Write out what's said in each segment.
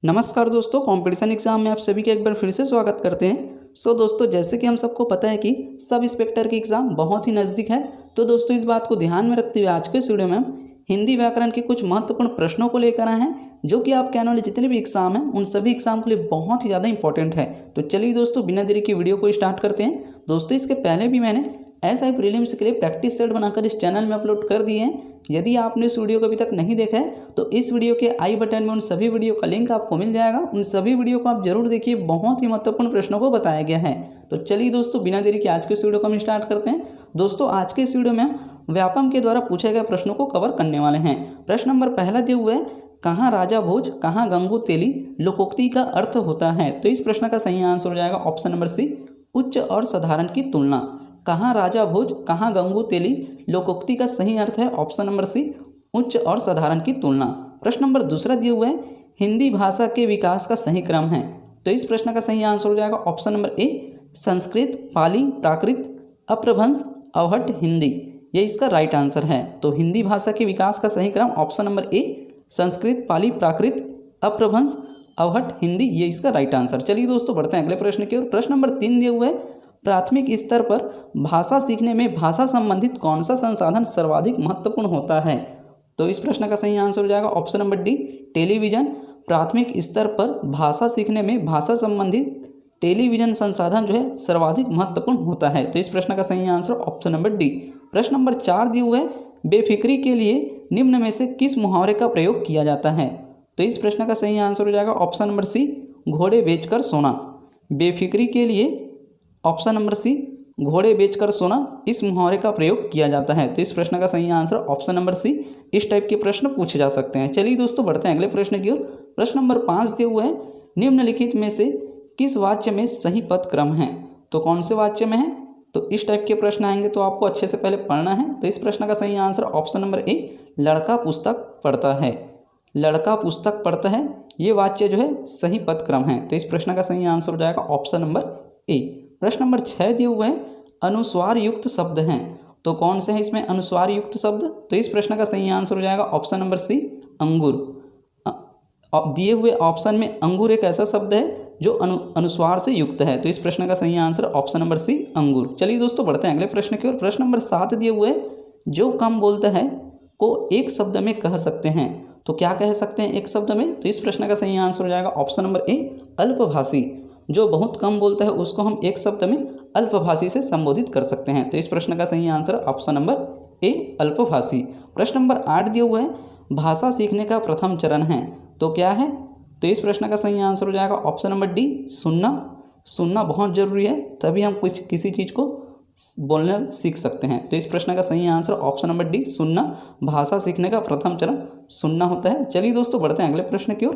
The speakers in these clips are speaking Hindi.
नमस्कार दोस्तों, कंपटीशन एग्जाम में आप सभी का एक बार फिर से स्वागत करते हैं। दोस्तों, जैसे कि हम सबको पता है कि सब इंस्पेक्टर की एग्ज़ाम बहुत ही नज़दीक है। तो दोस्तों, इस बात को ध्यान में रखते हुए आज के इस वीडियो में हम हिंदी व्याकरण के कुछ महत्वपूर्ण प्रश्नों को लेकर आए हैं, जो कि आपके आने वाले जितने भी एग्जाम हैं उन सभी एग्जाम के लिए बहुत ही ज़्यादा इंपॉर्टेंट है। तो चलिए दोस्तों, बिना देरी की वीडियो को स्टार्ट करते हैं। दोस्तों, इसके पहले भी मैंने ऐसा ही प्रीलिम्स के लिए प्रैक्टिस सेट बनाकर इस चैनल में अपलोड कर दिए हैं। यदि आपने इस वीडियो को अभी तक नहीं देखा है तो इस वीडियो के आई बटन में उन सभी वीडियो का लिंक आपको मिल जाएगा। उन सभी वीडियो को आप जरूर देखिए, बहुत ही महत्वपूर्ण प्रश्नों को बताया गया है। तो चलिए दोस्तों, बिना देरी के आज के इस वीडियो को हम स्टार्ट करते हैं। दोस्तों, आज के इस वीडियो में हम व्यापम के द्वारा पूछे गए प्रश्नों को कवर करने वाले हैं। प्रश्न नंबर पहला दिया हुआ है, कहाँ राजा भोज कहाँ गंगू तेली लोकोक्ति का अर्थ होता है। तो इस प्रश्न का सही आंसर हो जाएगा ऑप्शन नंबर सी, उच्च और साधारण की तुलना। कहाँ राजा भोज कहाँ गंगू तेली लोकोक्ति का सही अर्थ है ऑप्शन नंबर सी, उच्च और साधारण की तुलना। प्रश्न नंबर दूसरा दिया हुआ है, हिंदी भाषा के विकास का सही क्रम है। तो इस प्रश्न का सही आंसर हो जाएगा ऑप्शन नंबर ए, संस्कृत, पाली, प्राकृत, अपभ्रंश, अवहट्ट, हिंदी। ये इसका राइट आंसर है। तो हिंदी भाषा के विकास का सही क्रम ऑप्शन नंबर ए, संस्कृत, पाली, प्राकृत, अपभ्रंश, अवहट्ट, हिंदी, ये इसका राइट आंसर। चलिए दोस्तों, बढ़ते हैं अगले प्रश्न की ओर। प्रश्न नंबर 3 दिया हुआ है, प्राथमिक स्तर पर भाषा सीखने में भाषा संबंधित कौन सा संसाधन सर्वाधिक महत्वपूर्ण होता है। तो इस प्रश्न का सही आंसर हो जाएगा ऑप्शन नंबर डी, टेलीविजन। प्राथमिक स्तर पर भाषा सीखने में भाषा संबंधित टेलीविजन संसाधन जो है सर्वाधिक महत्वपूर्ण होता है। तो इस प्रश्न का सही आंसर ऑप्शन नंबर डी। प्रश्न नंबर 4 दिए हुए है, बेफिक्री के लिए निम्न में से किस मुहावरे का प्रयोग किया जाता है। तो इस प्रश्न का सही आंसर हो जाएगा ऑप्शन नंबर सी, घोड़े बेचकर सोना। बेफिक्री के लिए ऑप्शन नंबर सी, घोड़े बेचकर सोना, इस मुहावरे का प्रयोग किया जाता है। तो इस प्रश्न का सही आंसर ऑप्शन नंबर सी। इस टाइप के प्रश्न पूछे जा सकते हैं। चलिए दोस्तों, बढ़ते हैं अगले प्रश्न की ओर। प्रश्न नंबर 5 दिए हुए है, निम्नलिखित में से किस वाक्य में सही पद क्रम है। तो कौन से वाक्य में है। तो इस टाइप के प्रश्न आएंगे तो आपको अच्छे से पहले पढ़ना है। तो इस प्रश्न का सही आंसर ऑप्शन नंबर ए, लड़का पुस्तक पढ़ता है। लड़का पुस्तक पढ़ता है, ये वाक्य जो है सही पद क्रम है। तो इस प्रश्न का सही आंसर हो जाएगा ऑप्शन नंबर ए। प्रश्न नंबर 6 दिए हुए हैं, अनुस्वार युक्त शब्द हैं। तो कौन से हैं इसमें अनुस्वार युक्त शब्द। तो इस प्रश्न का सही आंसर हो जाएगा ऑप्शन नंबर सी, अंगूर। दिए हुए ऑप्शन में अंगूर एक ऐसा शब्द है जो अनुस्वार से युक्त है। तो इस प्रश्न का सही आंसर ऑप्शन नंबर सी, अंगूर। चलिए दोस्तों, बढ़ते हैं अगले प्रश्न की ओर। प्रश्न नंबर 7 दिए हुए है, जो कम बोलता है को एक शब्द में कह सकते हैं। तो क्या कह सकते हैं एक शब्द में। तो इस प्रश्न का सही आंसर हो जाएगा ऑप्शन नंबर ए, अल्पभाषी। जो बहुत कम बोलता है उसको हम एक शब्द में अल्पभाषी से संबोधित कर सकते हैं। तो इस प्रश्न का सही आंसर ऑप्शन नंबर ए, अल्पभाषी। प्रश्न नंबर 8 दिया हुआ है, भाषा सीखने का प्रथम चरण है। तो क्या है। तो इस प्रश्न का सही आंसर हो जाएगा ऑप्शन नंबर डी, सुनना। सुनना बहुत जरूरी है, तभी हम किसी चीज़ को बोलना सीख सकते हैं। तो इस प्रश्न का सही आंसर ऑप्शन नंबर डी, सुनना। भाषा सीखने का प्रथम चरण सुनना होता है। चलिए दोस्तों, बढ़ते हैं अगले प्रश्न की ओर।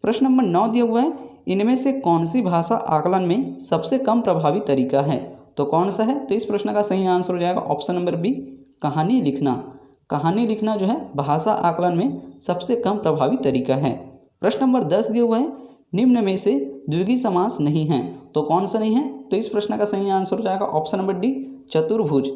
प्रश्न नंबर 9 दिया हुआ है, इनमें से कौन सी भाषा आकलन में सबसे कम प्रभावी तरीका है। तो कौन सा है। तो इस प्रश्न का सही आंसर हो जाएगा ऑप्शन नंबर बी, कहानी लिखना। कहानी लिखना जो है भाषा आकलन में सबसे कम प्रभावी तरीका है। प्रश्न नंबर 10 दिया हुआ है, निम्न में से द्विगु समास नहीं है। तो कौन सा नहीं है। तो इस प्रश्न का सही आंसर हो जाएगा ऑप्शन नंबर डी, चतुर्भुज।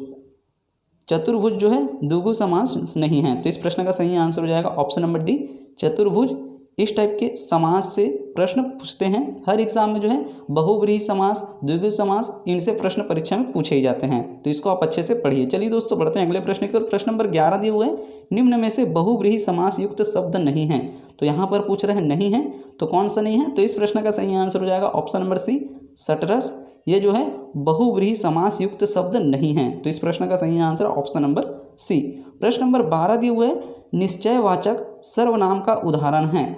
चतुर्भुज जो है द्विगु समास नहीं है। तो इस प्रश्न का सही आंसर हो जाएगा ऑप्शन नंबर डी, चतुर्भुज। इस टाइप के समास से प्रश्न पूछते हैं हर एग्जाम में जो है, बहुव्रीहि समास, द्विगु समास, इनसे प्रश्न परीक्षा में पूछे ही जाते हैं। तो इसको आप अच्छे से पढ़िए। चलिए दोस्तों, बढ़ते हैं अगले प्रश्न की ओर। प्रश्न नंबर 11 दिए हुए हैं, निम्न में से बहुव्रीहि समास युक्त शब्द नहीं है। तो यहाँ पर पूछ रहे हैं नहीं है, तो कौन सा नहीं है। तो इस प्रश्न का सही आंसर हो जाएगा ऑप्शन नंबर सी, सटरस। ये जो है बहुव्रीहि समास युक्त शब्द नहीं है। तो इस प्रश्न का सही आंसर ऑप्शन नंबर सी। प्रश्न नंबर 12 दिए हुए है, निश्चयवाचक सर्वनाम का उदाहरण है।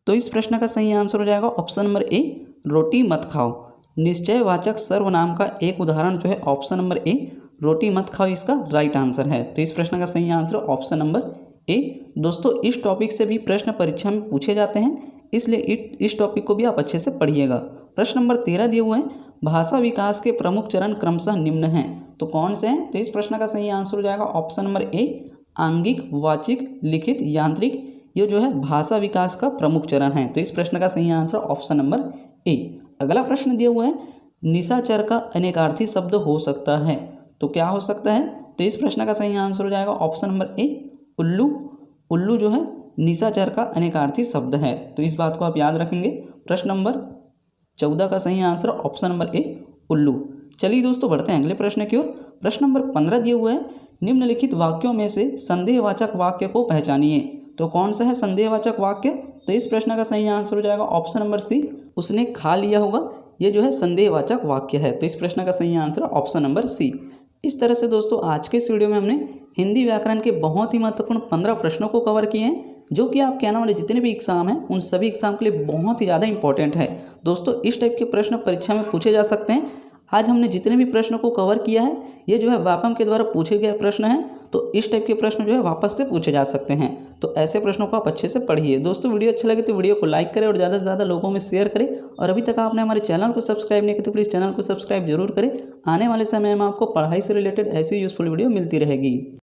तो इस प्रश्न का सही आंसर हो जाएगा ऑप्शन नंबर ए, रोटी मत खाओ। निश्चयवाचक सर्वनाम का एक उदाहरण जो है ऑप्शन नंबर ए, रोटी मत खाओ, इसका राइट आंसर है। तो इस प्रश्न का सही आंसर ऑप्शन नंबर ए। दोस्तों, इस टॉपिक से भी प्रश्न परीक्षा में पूछे जाते हैं, इसलिए इस टॉपिक को भी आप अच्छे से पढ़िएगा। प्रश्न नंबर 13 दिए हुए हैं, भाषा विकास के प्रमुख चरण क्रमशः निम्न हैं। तो कौन से हैं। तो इस प्रश्न का सही आंसर हो जाएगा ऑप्शन नंबर ए, आंगिक, वाचिक, लिखित, यांत्रिक। ये जो है भाषा विकास का प्रमुख चरण है। तो इस प्रश्न का सही आंसर ऑप्शन नंबर ए। अगला प्रश्न दिया हुआ है, निशाचर का अनेकार्थी शब्द हो सकता है। तो क्या हो सकता है। तो इस प्रश्न का सही आंसर हो जाएगा ऑप्शन नंबर ए, उल्लू। उल्लू जो है निशाचर का अनेकार्थी शब्द है? तो इस बात को आप याद रखेंगे। प्रश्न नंबर 14 का सही आंसर ऑप्शन नंबर ए उल्लू। चलिए दोस्तों बढ़ते हैं अगले प्रश्न की ओर। प्रश्न नंबर 15 दिया हुआ है, निम्नलिखित वाक्यों में से संदेहवाचक वाक्य को पहचानिए। तो कौन सा है संदेहवाचक वाक्य? तो इस प्रश्न का सही आंसर हो जाएगा ऑप्शन नंबर सी, उसने खा लिया होगा। ये जो है संदेहवाचक वाक्य है। तो इस प्रश्न का सही आंसर ऑप्शन नंबर सी। इस तरह से दोस्तों आज के इस वीडियो में हमने हिंदी व्याकरण के बहुत ही महत्वपूर्ण 15 प्रश्नों को कवर किए हैं, जो कि आपके आने वाले जितने भी एग्जाम हैं उन सभी एग्जाम के लिए बहुत ही ज़्यादा इंपॉर्टेंट है। दोस्तों इस टाइप के प्रश्न परीक्षा में पूछे जा सकते हैं। आज हमने जितने भी प्रश्नों को कवर किया है ये जो है व्यापम के द्वारा पूछे गए प्रश्न हैं, तो इस टाइप के प्रश्न जो है वापस से पूछे जा सकते हैं। तो ऐसे प्रश्नों को आप अच्छे से पढ़िए। दोस्तों वीडियो अच्छा लगे तो वीडियो को लाइक करें और ज़्यादा से ज़्यादा लोगों में शेयर करें। और अभी तक आपने हमारे चैनल को सब्सक्राइब नहीं किया तो प्लीज़ चैनल को सब्सक्राइब जरूर करें। आने वाले समय में आपको पढ़ाई से रिलेटेड ऐसी यूजफुल वीडियो मिलती रहेगी।